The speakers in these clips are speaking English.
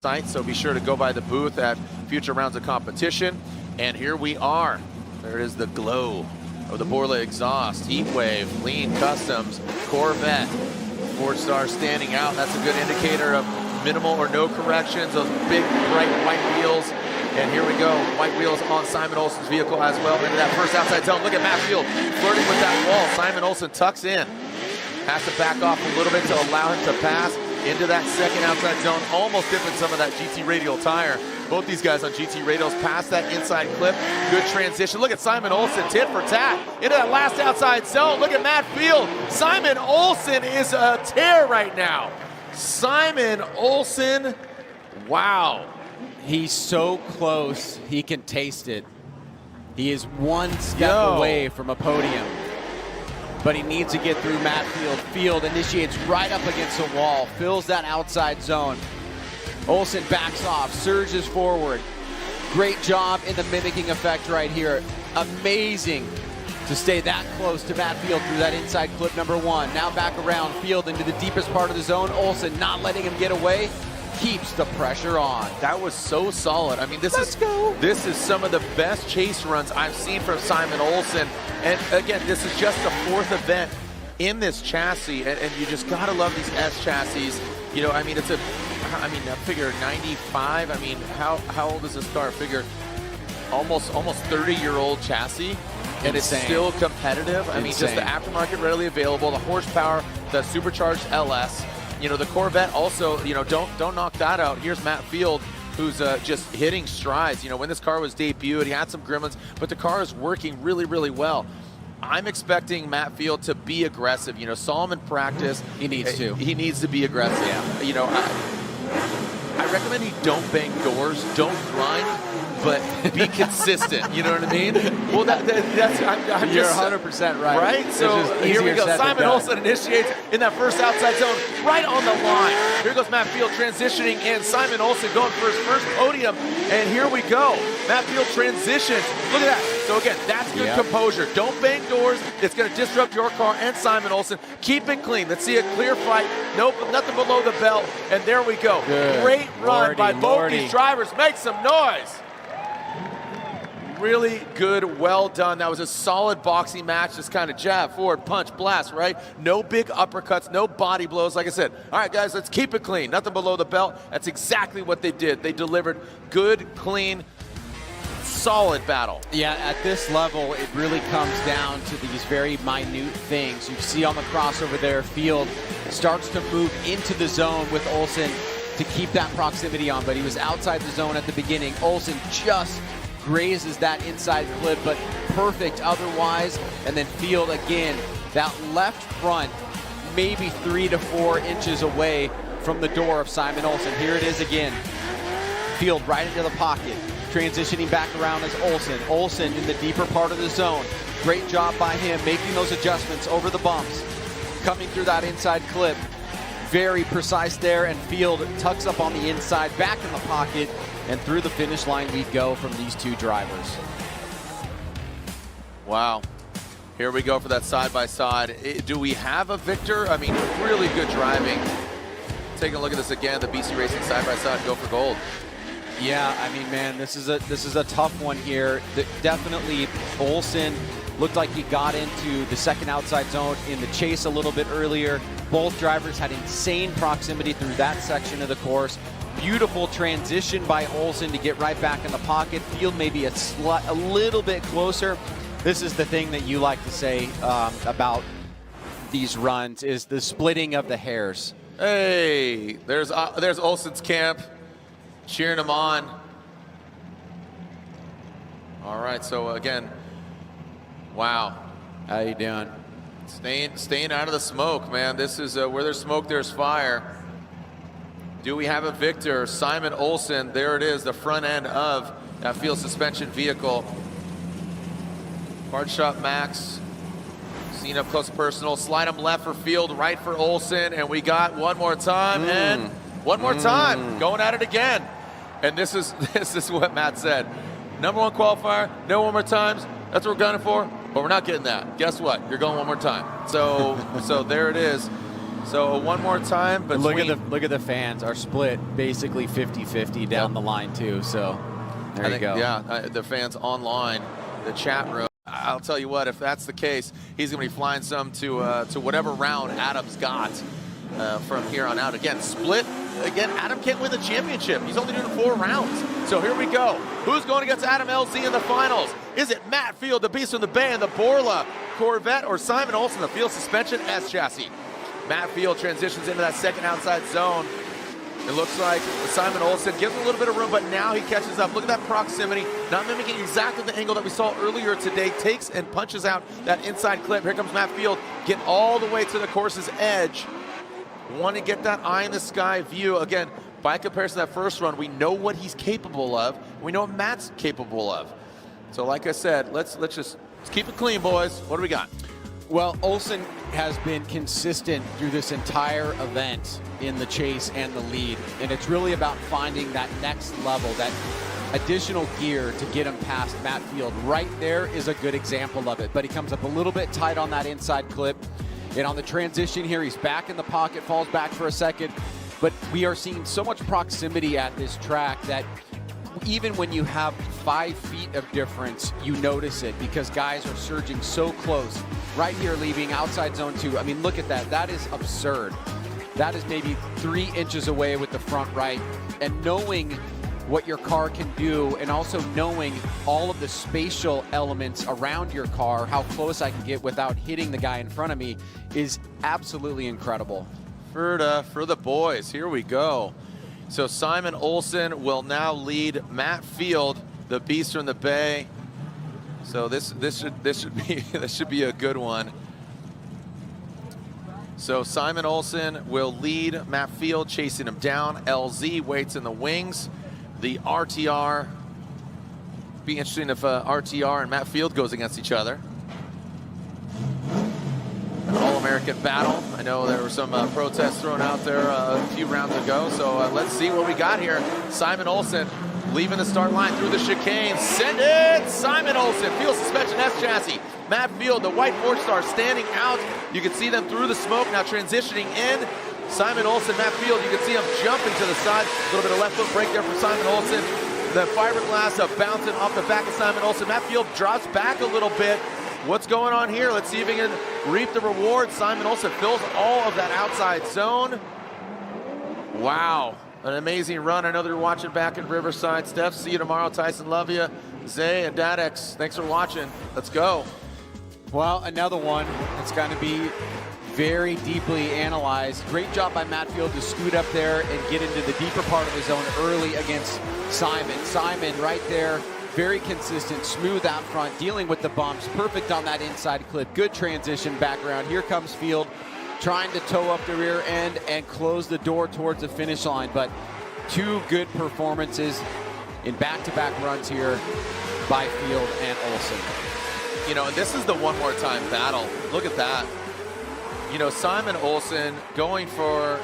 site, so be sure to go by the booth at future rounds of competition. And here we are. There is the glow of the Borla exhaust, Heat Wave, Lean Customs, Corvette, Ford Star standing out. That's a good indicator of minimal or no corrections, those big bright white wheels. And here we go, white wheels on Simon Olsen's vehicle as well into that first outside zone. Look at Matt Field flirting with that wall. Simon Olsen tucks in, has to back off a little bit to allow him to pass into that second outside zone, almost dipping some of that GT radial tire. Both these guys on GT radials past that inside clip. Good transition. Look at Simon Olsen, tit for tat, into that last outside zone. Look at Matt Field. Simon Olsen is a tear right now. Simon Olsen, wow. He's so close, he can taste it. He is one step away from a podium, but he needs to get through Matt Field. Field initiates right up against a wall, fills that outside zone. Olsen backs off, surges forward. Great job in the mimicking effect right here. Amazing to stay that close to Matt Field through that inside clip number one. Now back around Field into the deepest part of the zone. Olsen not letting him get away. Keeps the pressure on. That was so solid. I mean, this is some of the best chase runs I've seen from Simon Olsen. And again, this is just the fourth event in this chassis, and you just gotta love these S chassis. You know, I mean, I figure 95. I mean, how old is this car? I figure almost 30-year-old chassis, and it's still competitive. I mean, just the aftermarket readily available, the horsepower, the supercharged LS. You know, the Corvette also, you know, don't knock that out. Here's Matt Field, who's just hitting strides. You know, when this car was debuted, he had some gremlins, but the car is working really, really well. I'm expecting Matt Field to be aggressive. You know, saw him in practice. He needs to. He needs to be aggressive. Yeah. You know, I recommend he don't bang doors, don't grind, but be consistent. You know what I mean? Well, that's I'm You're just 100% right. Right? So here we go. Simon Olsen initiates in that first outside zone, right on the line. Here goes Matt Field transitioning in. Simon Olsen going for his first podium, and here we go. Matt Field transitions. Look at that. So again, that's good composure. Don't bang doors. It's going to disrupt your car and Simon Olsen. Keep it clean. Let's see a clear fight. Nope, nothing below the belt. And there we go. Good. Great run by both these drivers. Make some noise. Really good, well done. That was a solid boxing match, just kind of jab, forward, punch, blast, right? No big uppercuts, no body blows. Like I said, all right, guys, let's keep it clean. Nothing below the belt. That's exactly what they did. They delivered good, clean, solid battle. Yeah, at this level, it really comes down to these very minute things. You see on the crossover there, Field starts to move into the zone with Olsen to keep that proximity on, but he was outside the zone at the beginning. Olsen just grazes that inside clip, but perfect otherwise. And then Field again, that left front, maybe 3 to 4 inches away from the door of Simon Olsen. Here it is again. Field right into the pocket, transitioning back around as Olsen. Olsen in the deeper part of the zone. Great job by him, making those adjustments over the bumps, coming through that inside clip. Very precise there, and Field tucks up on the inside, back in the pocket, and through the finish line we go from these two drivers. Wow. Here we go for that side-by-side. Do we have a victor? I mean, really good driving. Taking a look at this again, the BC Racing side-by-side go for gold. Yeah, I mean, man, this is a tough one here. Definitely Olsen looked like he got into the second outside zone in the chase a little bit earlier. Both drivers had insane proximity through that section of the course. Beautiful transition by Olsen to get right back in the pocket. Field maybe a little bit closer. This is the thing that you like to say about these runs, is the splitting of the hairs. Hey, there's Olsen's camp cheering him on. All right, so again, wow. How you doing? Staying out of the smoke, man. This is where there's smoke, there's fire. Do we have a victor? Simon Olsen, there it is, the front end of that Field suspension vehicle. Hard shot Max, seen up close and personal. Slide him left for Field, right for Olsen, and we got one more time, and one more time, going at it again. And this is what Matt said. Number one qualifier, no one more times. That's what we're gunning for, but we're not getting that. Guess what? You're going one more time. So there it is. So one more time, but look at the fans are split basically 50-50 down the line too. So there you go. Yeah, the fans online, the chat room. I'll tell you what, if that's the case, he's going to be flying some to whatever round Adam's got from here on out. Again, split. Again, Adam can't win the championship. He's only doing 4 rounds. So here we go. Who's going against Adam LZ in the finals? Is it Matt Field, the Beast from the Bay, and the Borla Corvette, or Simon Olsen, the Field Suspension S chassis? Matt Field transitions into that second outside zone. It looks like Simon Olsen gives a little bit of room, but now he catches up. Look at that proximity, not mimicking exactly the angle that we saw earlier today. Takes and punches out that inside clip. Here comes Matt Field, get all the way to the course's edge. Want to get that eye in the sky view. Again, by comparison to that first run, we know what he's capable of. We know what Matt's capable of. So like I said, let's keep it clean, boys. What do we got? Well, Olsen has been consistent through this entire event in the chase and the lead, and it's really about finding that next level, that additional gear to get him past Matt Field. Right there is a good example of it, but he comes up a little bit tight on that inside clip, and on the transition here, he's back in the pocket, falls back for a second, but we are seeing so much proximity at this track that even when you have 5 feet of difference, you notice it because guys are surging so close. Right here, leaving outside zone 2. I mean, look at that. That is absurd. That is maybe 3 inches away with the front right. And knowing what your car can do and also knowing all of the spatial elements around your car, how close I can get without hitting the guy in front of me, is absolutely incredible. For the boys, here we go. So Simon Olsen will now lead Matt Field, the Beast from the Bay. So this should be a good one. So Simon Olsen will lead Matt Field, chasing him down. LZ waits in the wings. The RTR. Be interesting if RTR and Matt Field goes against each other. An All-American battle. I know there were some protests thrown out there a few rounds ago, so let's see what we got here. Simon Olsen leaving the start line through the chicane. Send it! Simon Olsen, Field Suspension S chassis. Matt Field, the white 4-star, standing out. You can see them through the smoke, now transitioning in. Simon Olsen, Matt Field, you can see him jumping to the side. A little bit of left foot break there from Simon Olsen. The fiberglass bouncing off the back of Simon Olsen. Matt Field drops back a little bit. What's going on here? Let's see if he can reap the reward. Simon Olsen fills all of that outside zone. Wow, an amazing run. I know they're watching back in Riverside. Steph, see you tomorrow. Tyson, love you. Zay and Dadex, thanks for watching. Let's go. Well, another one that's going to be very deeply analyzed. Great job by Matt Field to scoot up there and get into the deeper part of the zone early against Simon. Simon right there, very consistent, smooth out front, dealing with the bumps, perfect on that inside clip, good transition back around. Here comes Field, trying to tow up the rear end and close the door towards the finish line, but 2 good performances in back-to-back runs here by Field and Olsen. You know, this is the one more time battle. Look at that. You know, Simon Olsen going for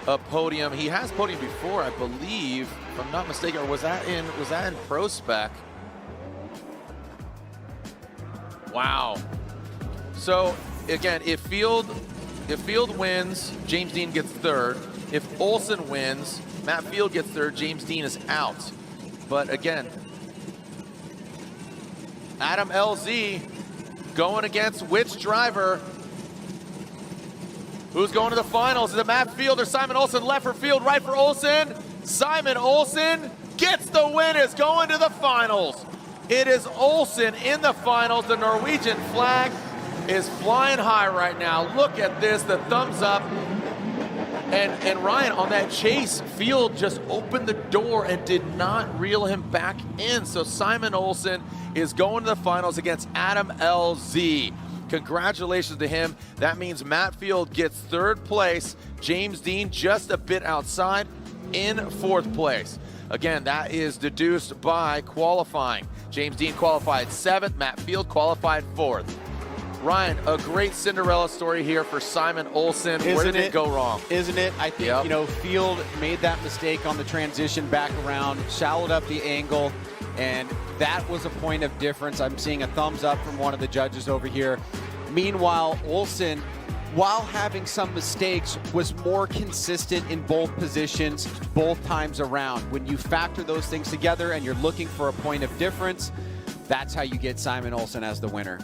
a podium. He has podium before, I believe, if I'm not mistaken, or was that in Pro Spec? Wow. So again, if Field wins, James Dean gets 3rd. If Olsen wins, Matt Field gets 3rd, James Dean is out. But again, Adam LZ going against which driver? Who's going to the finals? Is it Matt Field or Simon Olsen? Left for Field, right for Olsen. Simon Olsen gets the win, is going to the finals. It is Olsen in the finals. The Norwegian flag is flying high right now. Look at this, the thumbs up. And Ryan, on that chase, Field just opened the door and did not reel him back in. So Simon Olsen is going to the finals against Adam LZ. Congratulations to him. That means Matt Field gets 3rd place. James Dean just a bit outside in 4th place. Again, that is deduced by qualifying. James Dean qualified 7th. Matt Field qualified 4th. Ryan, a great Cinderella story here for Simon Olsen. Where did it go wrong? Isn't it? I think, you know, Field made that mistake on the transition back around, shallowed up the angle, and that was a point of difference. I'm seeing a thumbs up from one of the judges over here. Meanwhile, Olsen while having some mistakes, was more consistent in both positions, both times around. When you factor those things together and you're looking for a point of difference, that's how you get Simon Olsen as the winner.